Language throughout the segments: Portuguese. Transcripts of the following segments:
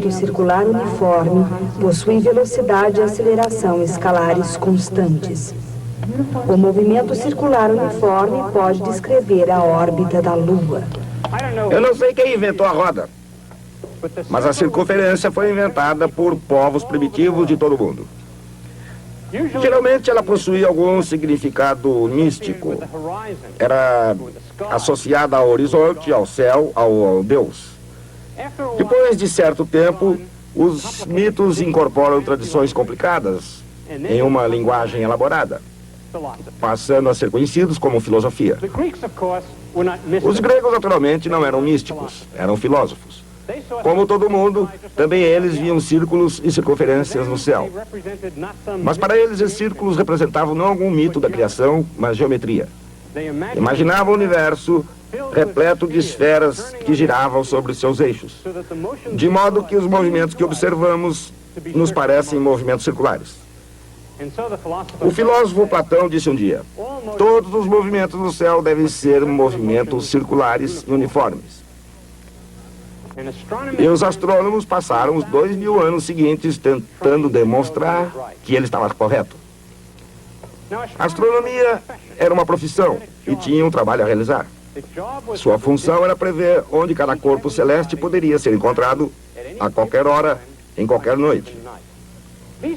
movimento circular uniforme possui velocidade e aceleração escalares constantes. O movimento circular uniforme pode descrever a órbita da Lua. Eu não sei quem inventou a roda, mas a circunferência foi inventada por povos primitivos de todo o mundo. Geralmente ela possuía algum significado místico. Era associada ao horizonte, ao céu, ao Deus. Depois de certo tempo, os mitos incorporam tradições complicadas em uma linguagem elaborada, passando a ser conhecidos como filosofia. Os gregos, naturalmente, não eram místicos, eram filósofos. Como todo mundo, também eles viam círculos e circunferências no céu. Mas para eles, esses círculos representavam não algum mito da criação, mas geometria. Imaginavam o universo repleto de esferas que giravam sobre seus eixos, de modo que os movimentos que observamos nos parecem movimentos circulares. O filósofo Platão disse um dia: todos os movimentos no céu devem ser movimentos circulares e uniformes. E os astrônomos passaram os 2000 anos seguintes tentando demonstrar que ele estava correto. A astronomia era uma profissão e tinha um trabalho a realizar. Sua função era prever onde cada corpo celeste poderia ser encontrado a qualquer hora, em qualquer noite.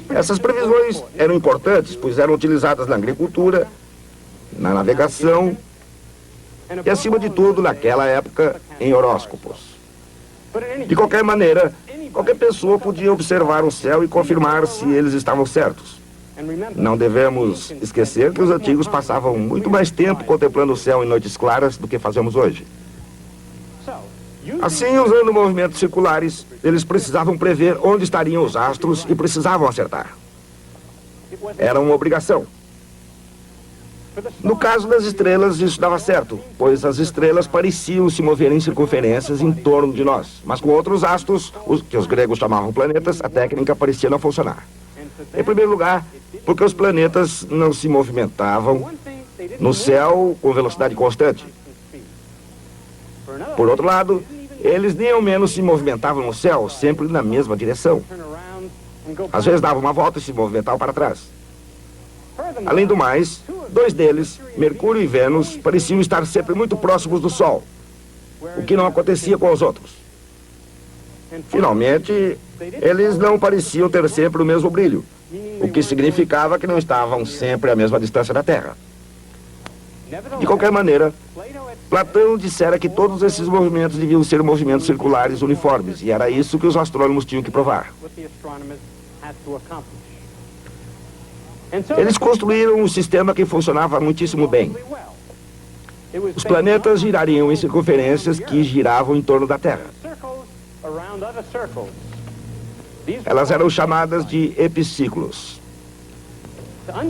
Essas previsões eram importantes, pois eram utilizadas na agricultura, na navegação e, acima de tudo, naquela época, em horóscopos. De qualquer maneira, qualquer pessoa podia observar o céu e confirmar se eles estavam certos. Não devemos esquecer que os antigos passavam muito mais tempo contemplando o céu em noites claras do que fazemos hoje. Assim, usando movimentos circulares, eles precisavam prever onde estariam os astros e precisavam acertar. Era uma obrigação. No caso das estrelas, isso dava certo, pois as estrelas pareciam se mover em circunferências em torno de nós. Mas com outros astros, que os gregos chamavam planetas, a técnica parecia não funcionar. Em primeiro lugar, porque os planetas não se movimentavam no céu com velocidade constante. Por outro lado, eles nem ao menos se movimentavam no céu, sempre na mesma direção. Às vezes davam uma volta e se movimentavam para trás. Além do mais, dois deles, Mercúrio e Vênus, pareciam estar sempre muito próximos do Sol, o que não acontecia com os outros. Finalmente, eles não pareciam ter sempre o mesmo brilho, o que significava que não estavam sempre à mesma distância da Terra. De qualquer maneira, Platão dissera que todos esses movimentos deviam ser movimentos circulares uniformes, e era isso que os astrônomos tinham que provar. Eles construíram um sistema que funcionava muitíssimo bem. Os planetas girariam em circunferências que giravam em torno da Terra. Elas eram chamadas de epiciclos.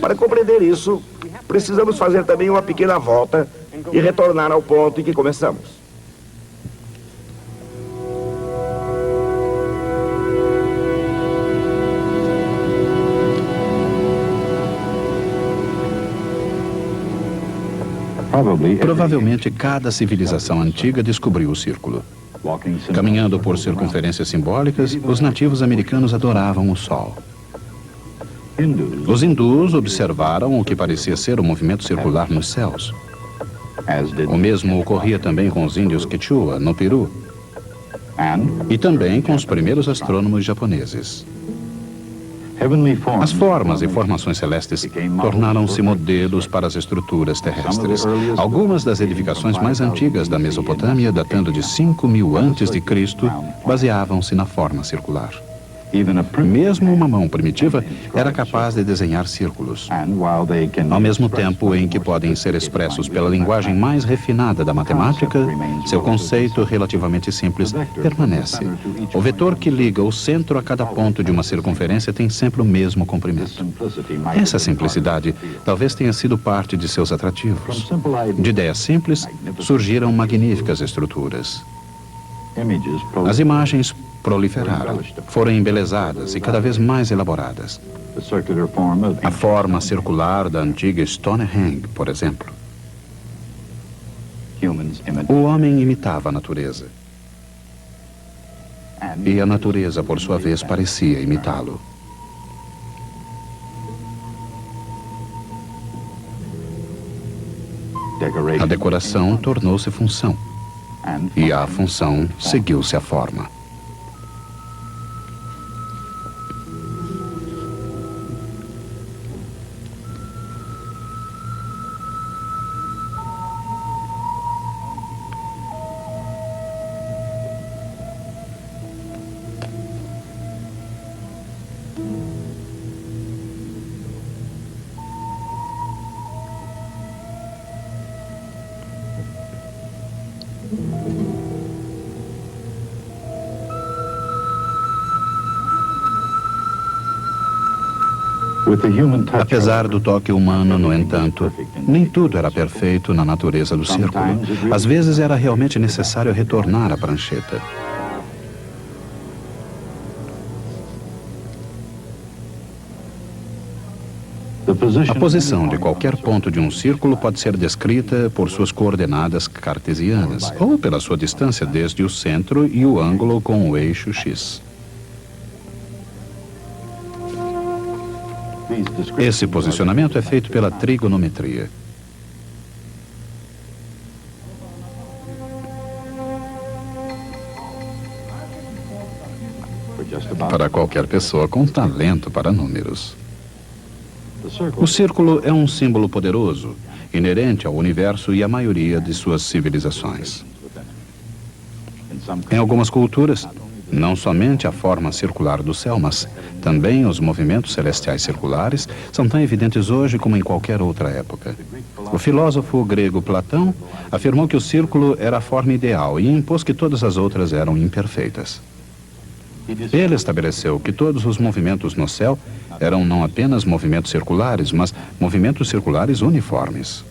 Para compreender isso, precisamos fazer também uma pequena volta e retornar ao ponto em que começamos. Provavelmente cada civilização antiga descobriu o círculo. Caminhando por circunferências simbólicas, os nativos americanos adoravam o Sol. Os hindus observaram o que parecia ser o movimento circular nos céus. O mesmo ocorria também com os índios Quechua, no Peru, e também com os primeiros astrônomos japoneses. As formas e formações celestes tornaram-se modelos para as estruturas terrestres. Algumas das edificações mais antigas da Mesopotâmia, datando de 5.000 a.C., baseavam-se na forma circular. Mesmo uma mão primitiva era capaz de desenhar círculos. Ao mesmo tempo em que podem ser expressos pela linguagem mais refinada da matemática, seu conceito relativamente simples permanece. O vetor que liga o centro a cada ponto de uma circunferência tem sempre o mesmo comprimento. Essa simplicidade talvez tenha sido parte de seus atrativos. De ideias simples surgiram magníficas estruturas. As imagens proliferaram, foram embelezadas e cada vez mais elaboradas. A forma circular da antiga Stonehenge, por exemplo. O homem imitava a natureza. e a natureza, por sua vez, parecia imitá-lo. A decoração tornou-se função, e a função seguiu-se à forma. Apesar do toque humano, no entanto, nem tudo era perfeito na natureza do círculo. Às vezes era realmente necessário retornar à prancheta. A posição de qualquer ponto de um círculo pode ser descrita por suas coordenadas cartesianas, ou pela sua distância desde o centro e o ângulo com o eixo X. Esse posicionamento é feito pela trigonometria. Para qualquer pessoa com talento para números. O círculo é um símbolo poderoso, inerente ao universo e à maioria de suas civilizações. Em algumas culturas, não somente a forma circular do céu, mas também os movimentos celestiais circulares são tão evidentes hoje como em qualquer outra época. O filósofo grego Platão afirmou que o círculo era a forma ideal e impôs que todas as outras eram imperfeitas. Ele estabeleceu que todos os movimentos no céu eram não apenas movimentos circulares, mas movimentos circulares uniformes.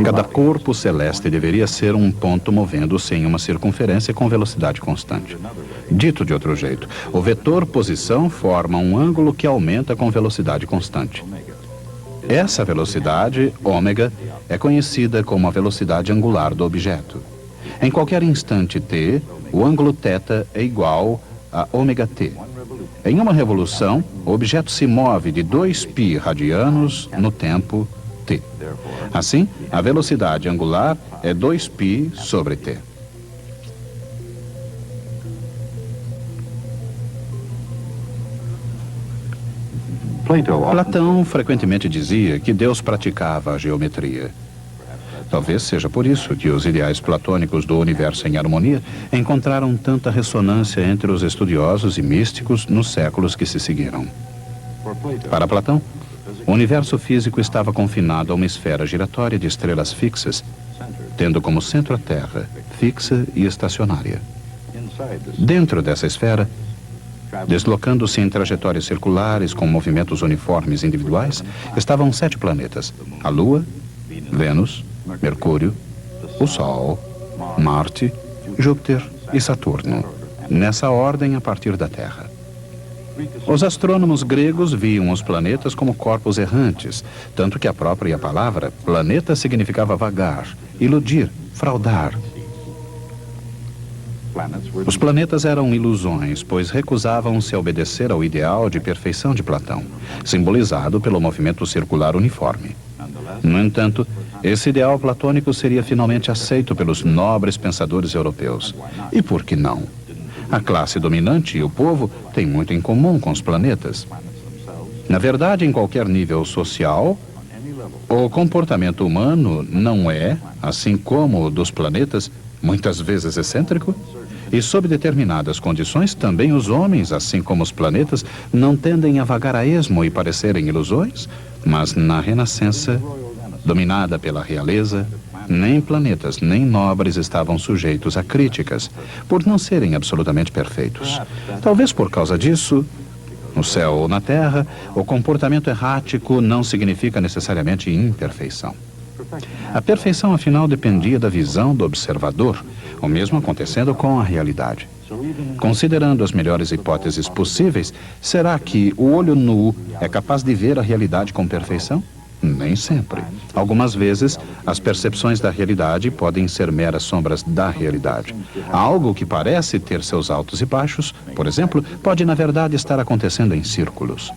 Cada corpo celeste deveria ser um ponto movendo-se em uma circunferência com velocidade constante. Dito de outro jeito, o vetor posição forma um ângulo que aumenta com velocidade constante. Essa velocidade, ômega, é conhecida como a velocidade angular do objeto. Em qualquer instante t, o ângulo θ é igual a ômega t. Em uma revolução, o objeto se move de 2π radianos no tempo t. Assim, a velocidade angular é 2π sobre t. Platão frequentemente dizia que Deus praticava a geometria. Talvez seja por isso que os ideais platônicos do universo em harmonia encontraram tanta ressonância entre os estudiosos e místicos nos séculos que se seguiram. Para Platão, o universo físico estava confinado a uma esfera giratória de estrelas fixas, tendo como centro a Terra, fixa e estacionária. Dentro dessa esfera, deslocando-se em trajetórias circulares com movimentos uniformes individuais, estavam 7 planetas: a Lua, Vênus, Mercúrio, o Sol, Marte, Júpiter e Saturno, nessa ordem a partir da Terra. Os astrônomos gregos viam os planetas como corpos errantes, tanto que a própria palavra planeta significava vagar, iludir, fraudar. Os planetas eram ilusões, pois recusavam-se a obedecer ao ideal de perfeição de Platão, simbolizado pelo movimento circular uniforme. No entanto, esse ideal platônico seria finalmente aceito pelos nobres pensadores europeus. E por que não? A classe dominante e o povo têm muito em comum com os planetas. Na verdade, em qualquer nível social, o comportamento humano não é, assim como o dos planetas, muitas vezes excêntrico? E sob determinadas condições, também os homens, assim como os planetas, não tendem a vagar a esmo e parecerem ilusões? Mas na Renascença, dominada pela realeza, nem planetas nem nobres estavam sujeitos a críticas, por não serem absolutamente perfeitos. Talvez por causa disso, no céu ou na terra, o comportamento errático não significa necessariamente imperfeição. A perfeição, afinal, dependia da visão do observador, o mesmo acontecendo com a realidade. Considerando as melhores hipóteses possíveis, será que o olho nu é capaz de ver a realidade com perfeição? Nem sempre. Algumas vezes, as percepções da realidade podem ser meras sombras da realidade. Algo que parece ter seus altos e baixos, por exemplo, pode na verdade estar acontecendo em círculos.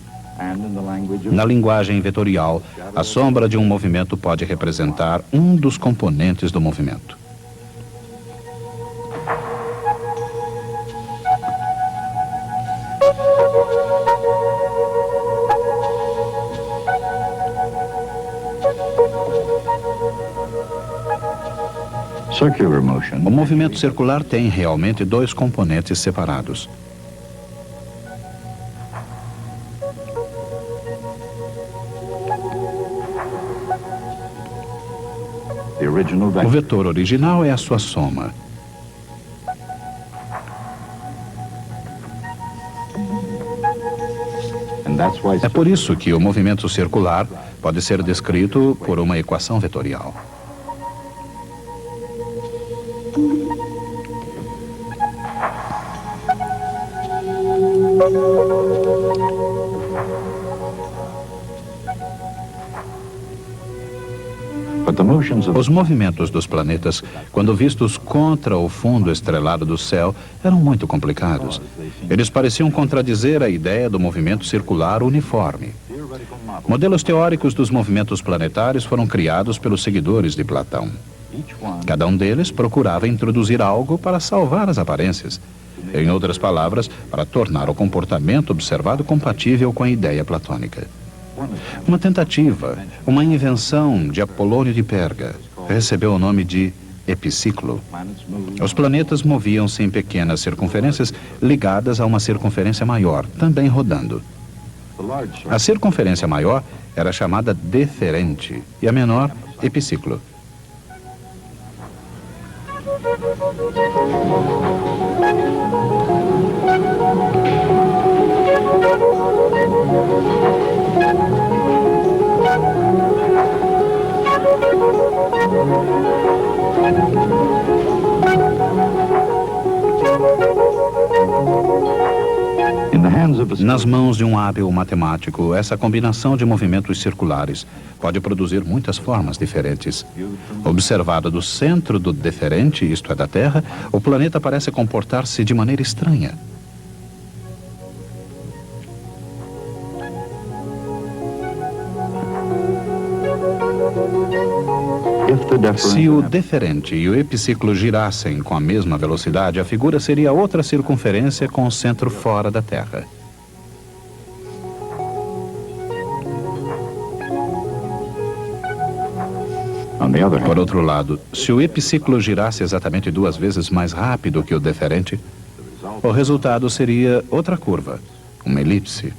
Na linguagem vetorial, a sombra de um movimento pode representar um dos componentes do movimento. O movimento circular tem realmente dois componentes separados. O vetor original é a sua soma. É por isso que o movimento circular pode ser descrito por uma equação vetorial. Os movimentos dos planetas, quando vistos contra o fundo estrelado do céu, eram muito complicados. Eles pareciam contradizer a ideia do movimento circular uniforme. Modelos teóricos dos movimentos planetários foram criados pelos seguidores de Platão. Cada um deles procurava introduzir algo para salvar as aparências. Em outras palavras, para tornar o comportamento observado compatível com a ideia platônica. Uma tentativa, uma invenção de Apolônio de Perga, recebeu o nome de epiciclo. Os planetas moviam-se em pequenas circunferências ligadas a uma circunferência maior, também rodando. A circunferência maior era chamada deferente e a menor, epiciclo. Nas mãos de um hábil matemático, essa combinação de movimentos circulares pode produzir muitas formas diferentes. Observado do centro do deferente, isto é, da Terra, o planeta parece comportar-se de maneira estranha. Se o deferente e o epiciclo girassem com a mesma velocidade, a figura seria outra circunferência com o centro fora da Terra. Por outro lado, se o epiciclo girasse exatamente 2 vezes mais rápido que o deferente, o resultado seria outra curva, uma elipse.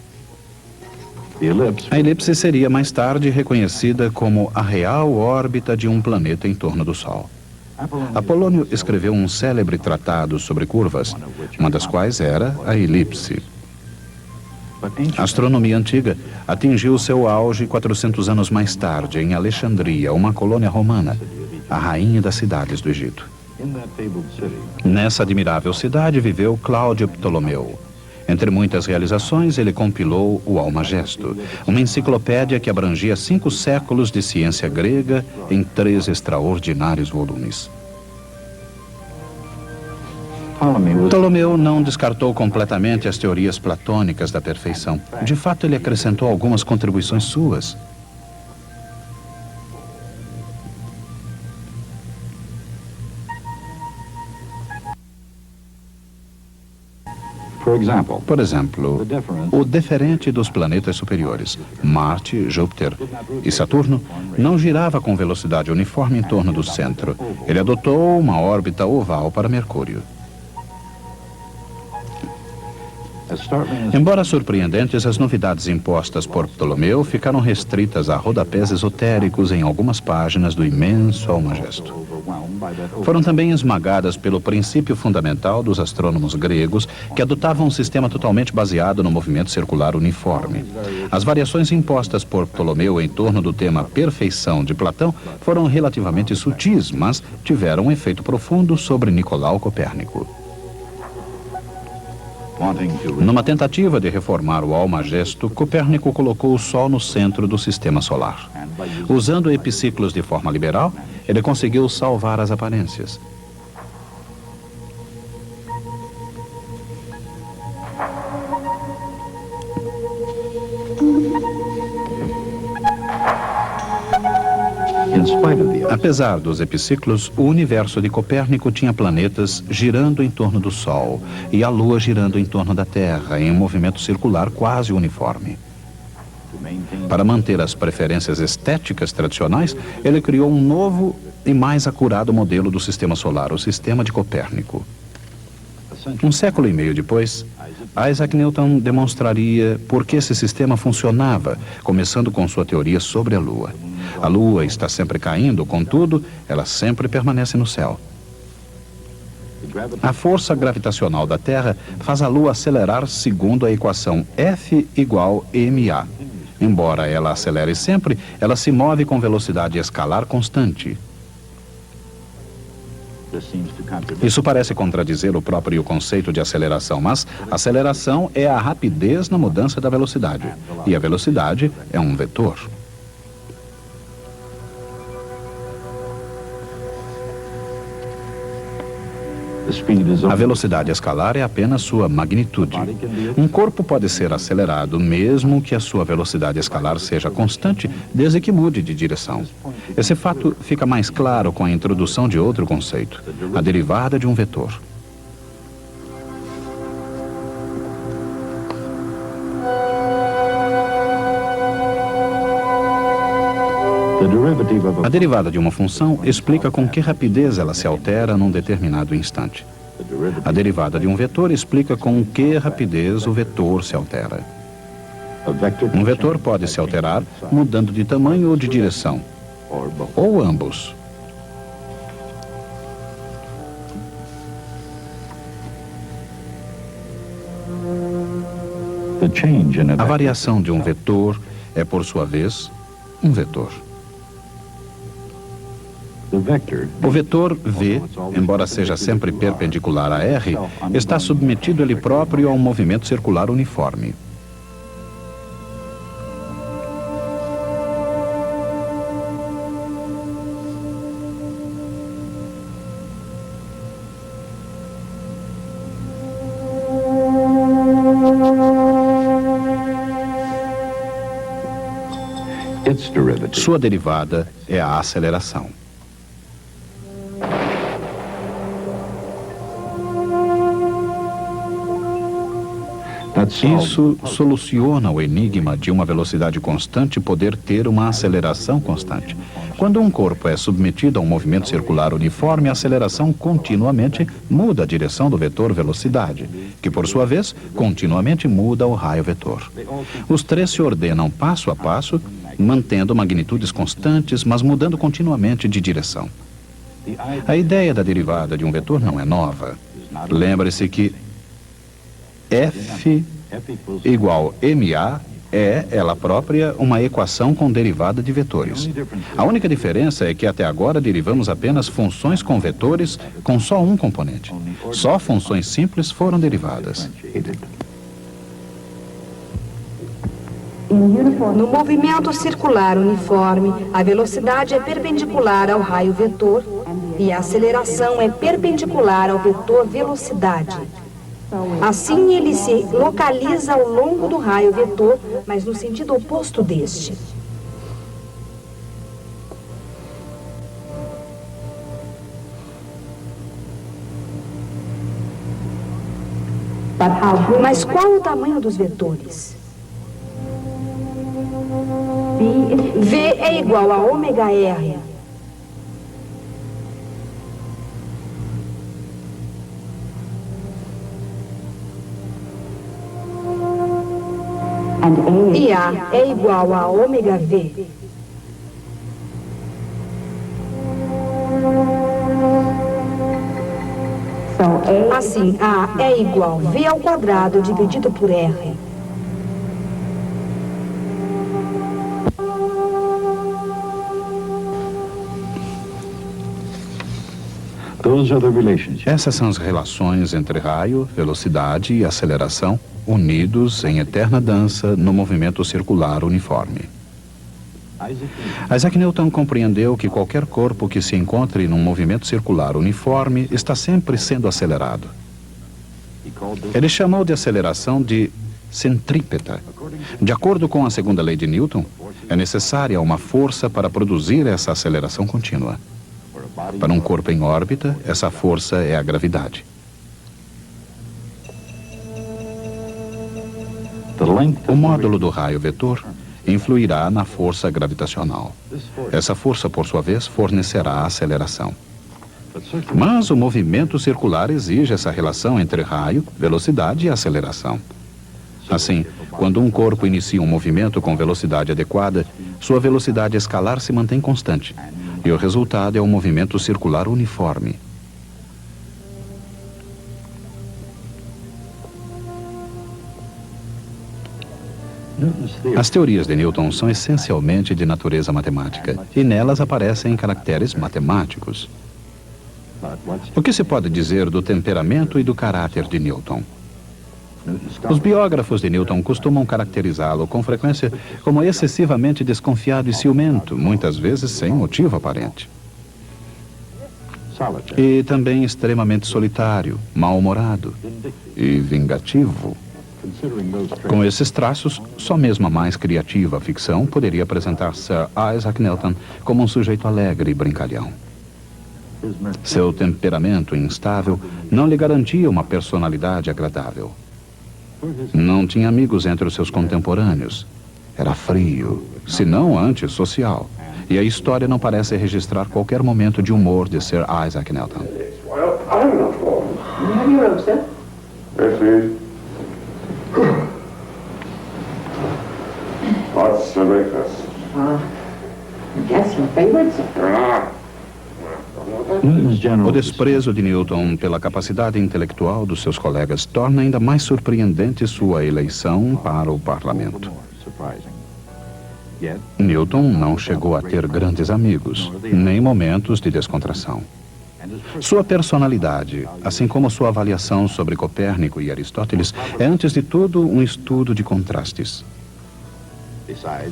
A elipse seria mais tarde reconhecida como a real órbita de um planeta em torno do Sol. Apolônio escreveu um célebre tratado sobre curvas, uma das quais era a elipse. A astronomia antiga atingiu seu auge 400 anos mais tarde, em Alexandria, uma colônia romana, a rainha das cidades do Egito. Nessa admirável cidade viveu Cláudio Ptolomeu. Entre muitas realizações, ele compilou o Almagesto, uma enciclopédia que abrangia 5 séculos de ciência grega em 3 extraordinários volumes. Ptolomeu não descartou completamente as teorias platônicas da perfeição. De fato, ele acrescentou algumas contribuições suas. Por exemplo, o deferente dos planetas superiores, Marte, Júpiter e Saturno, não girava com velocidade uniforme em torno do centro. Ele adotou uma órbita oval para Mercúrio. Embora surpreendentes, as novidades impostas por Ptolomeu ficaram restritas a rodapés esotéricos em algumas páginas do imenso Almagesto. Foram também esmagadas pelo princípio fundamental dos astrônomos gregos, que adotavam um sistema totalmente baseado no movimento circular uniforme. As variações impostas por Ptolomeu em torno do tema perfeição de Platão foram relativamente sutis, mas tiveram um efeito profundo sobre Nicolau Copérnico. Numa tentativa de reformar o Almagesto, Copérnico colocou o Sol no centro do sistema solar. Usando epiciclos de forma liberal, ele conseguiu salvar as aparências. Apesar dos epiciclos, o universo de Copérnico tinha planetas girando em torno do Sol e a Lua girando em torno da Terra, em um movimento circular quase uniforme. Para manter as preferências estéticas tradicionais, ele criou um novo e mais acurado modelo do sistema solar, o sistema de Copérnico. Um século e meio depois, Isaac Newton demonstraria por que esse sistema funcionava, começando com sua teoria sobre a Lua. A Lua está sempre caindo, contudo, ela sempre permanece no céu. A força gravitacional da Terra faz a Lua acelerar segundo a equação F igual ma. Embora ela acelere sempre, ela se move com velocidade escalar constante. Isso parece contradizer o próprio conceito de aceleração, mas aceleração é a rapidez na mudança da velocidade, e a velocidade é um vetor. A velocidade escalar é apenas sua magnitude. Um corpo pode ser acelerado mesmo que a sua velocidade escalar seja constante, desde que mude de direção. Esse fato fica mais claro com a introdução de outro conceito, a derivada de um vetor. A derivada de uma função explica com que rapidez ela se altera num determinado instante. A derivada de um vetor explica com que rapidez o vetor se altera. Um vetor pode se alterar mudando de tamanho ou de direção, ou ambos. A variação de um vetor é, por sua vez, um vetor. O vetor V, embora seja sempre perpendicular a R, está submetido ele próprio a um movimento circular uniforme. Sua derivada é a aceleração. Isso soluciona o enigma de uma velocidade constante poder ter uma aceleração constante. Quando um corpo é submetido a um movimento circular uniforme, a aceleração continuamente muda a direção do vetor velocidade, que por sua vez continuamente muda o raio vetor. Os três se ordenam passo a passo, mantendo magnitudes constantes, mas mudando continuamente de direção. A ideia da derivada de um vetor não é nova. Lembre-se que F igual ma é, ela própria, uma equação com derivada de vetores. A única diferença é que até agora derivamos apenas funções com vetores com só um componente. Só funções simples foram derivadas. No movimento circular uniforme, a velocidade é perpendicular ao raio vetor e a aceleração é perpendicular ao vetor velocidade. Assim, ele se localiza ao longo do raio vetor, mas no sentido oposto deste. Mas qual o tamanho dos vetores? V é igual a ômega R. E A é igual a ômega V. Assim, A é igual a V ao quadrado dividido por R. Essas são as relações entre raio, velocidade e aceleração, unidos em eterna dança no movimento circular uniforme. Isaac Newton compreendeu que qualquer corpo que se encontre num movimento circular uniforme está sempre sendo acelerado. Ele chamou de aceleração de centrípeta. De acordo com a segunda lei de Newton, é necessária uma força para produzir essa aceleração contínua. Para um corpo em órbita, essa força é a gravidade. O módulo do raio vetor influirá na força gravitacional. Essa força, por sua vez, fornecerá a aceleração. Mas o movimento circular exige essa relação entre raio, velocidade e aceleração. Assim, quando um corpo inicia um movimento com velocidade adequada, sua velocidade escalar se mantém constante. E o resultado é um movimento circular uniforme. As teorias de Newton são essencialmente de natureza matemática, e nelas aparecem caracteres matemáticos. O que se pode dizer do temperamento e do caráter de Newton? Os biógrafos de Newton costumam caracterizá-lo com frequência como excessivamente desconfiado e ciumento, muitas vezes sem motivo aparente. E também extremamente solitário, mal-humorado e vingativo. Com esses traços, só mesmo a mais criativa ficção poderia apresentar Sir Isaac Newton como um sujeito alegre e brincalhão. Seu temperamento instável não lhe garantia uma personalidade agradável. Não tinha amigos entre os seus contemporâneos. Era frio, se não antissocial. E a história não parece registrar qualquer momento de humor de Sir Isaac Newton. What's the breakfast? Guess your favorite, sir. O desprezo de Newton pela capacidade intelectual dos seus colegas torna ainda mais surpreendente sua eleição para o parlamento. Newton não chegou a ter grandes amigos, nem momentos de descontração. Sua personalidade, assim como sua avaliação sobre Copérnico e Aristóteles, é antes de tudo um estudo de contrastes.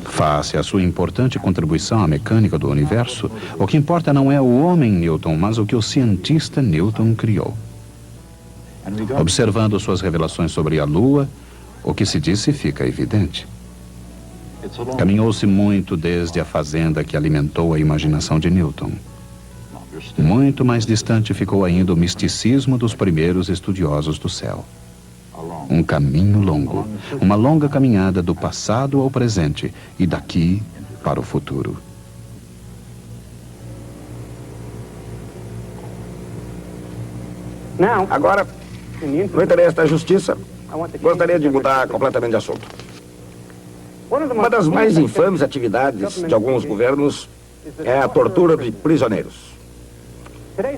Face à sua importante contribuição à mecânica do universo, o que importa não é o homem Newton, mas o que o cientista Newton criou. Observando suas revelações sobre a Lua, o que se disse fica evidente. Caminhou-se muito desde a fazenda que alimentou a imaginação de Newton. Muito mais distante ficou ainda o misticismo dos primeiros estudiosos do céu. Um caminho longo, uma longa caminhada do passado ao presente e daqui para o futuro. Agora, no interesse da justiça, gostaria de mudar completamente de assunto. Uma das mais infames atividades de alguns governos é a tortura de prisioneiros.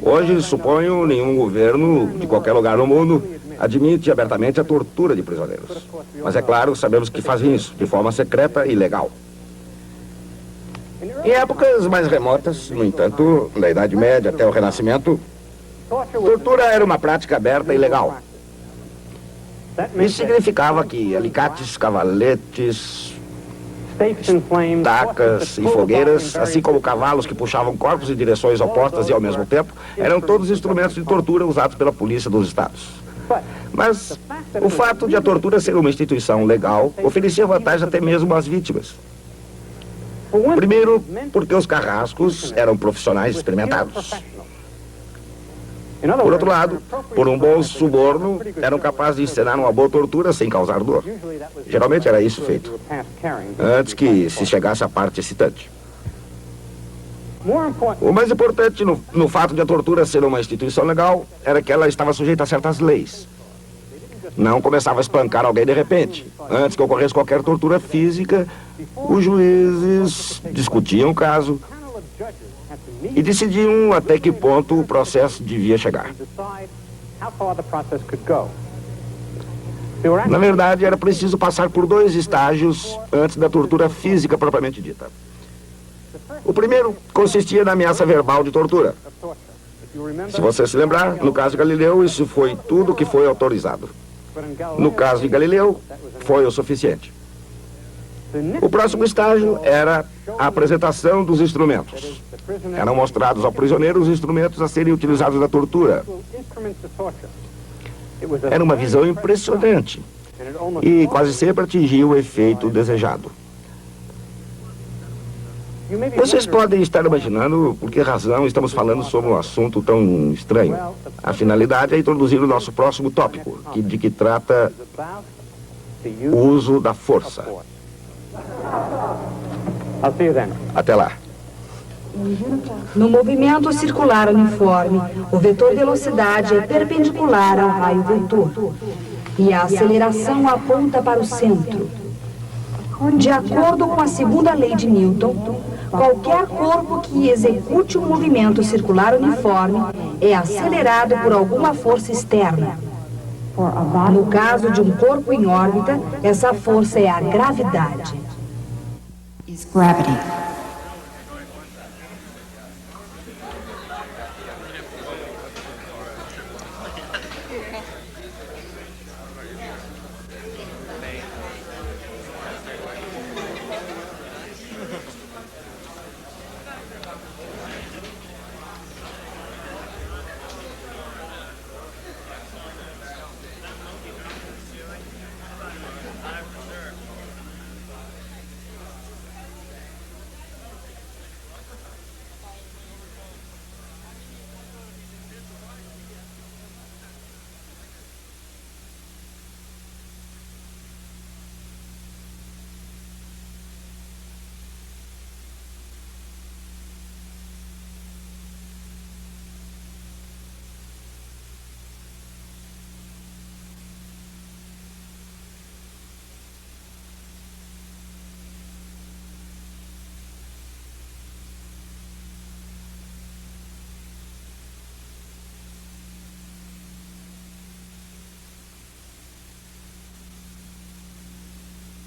Hoje, suponho, nenhum governo de qualquer lugar no mundo admite abertamente a tortura de prisioneiros. Mas é claro, sabemos que fazem isso de forma secreta e legal. Em épocas mais remotas, no entanto, da Idade Média até o Renascimento, tortura era uma prática aberta e legal. Isso significava que alicates, cavaletes, estacas e fogueiras, assim como cavalos que puxavam corpos em direções opostas e ao mesmo tempo, eram todos instrumentos de tortura usados pela polícia dos estados. Mas o fato de a tortura ser uma instituição legal oferecia vantagem até mesmo às vítimas. Primeiro, porque os carrascos eram profissionais experimentados. Por outro lado, por um bom suborno, eram capazes de encenar uma boa tortura sem causar dor. Geralmente era isso feito, antes que se chegasse à parte excitante. O mais importante no fato de a tortura ser uma instituição legal era que ela estava sujeita a certas leis. Não começava a espancar alguém de repente. Antes que ocorresse qualquer tortura física, os juízes discutiam o caso e decidiam até que ponto o processo devia chegar. Na verdade, era preciso passar por 2 estágios antes da tortura física propriamente dita. O primeiro consistia na ameaça verbal de tortura. Se você se lembrar, no caso de Galileu, isso foi tudo que foi autorizado. No caso de Galileu, foi o suficiente. O próximo estágio era a apresentação dos instrumentos. Eram mostrados ao prisioneiro os instrumentos a serem utilizados na tortura. Era uma visão impressionante e quase sempre atingia o efeito desejado. Vocês podem estar imaginando por que razão estamos falando sobre um assunto tão estranho. A finalidade é introduzir o nosso próximo tópico, de que trata o uso da força. Até lá. No movimento circular uniforme, o vetor velocidade é perpendicular ao raio vetor e a aceleração aponta para o centro. De acordo com a segunda lei de Newton, qualquer corpo que execute um movimento circular uniforme é acelerado por alguma força externa. No caso de um corpo em órbita, essa força é a gravidade.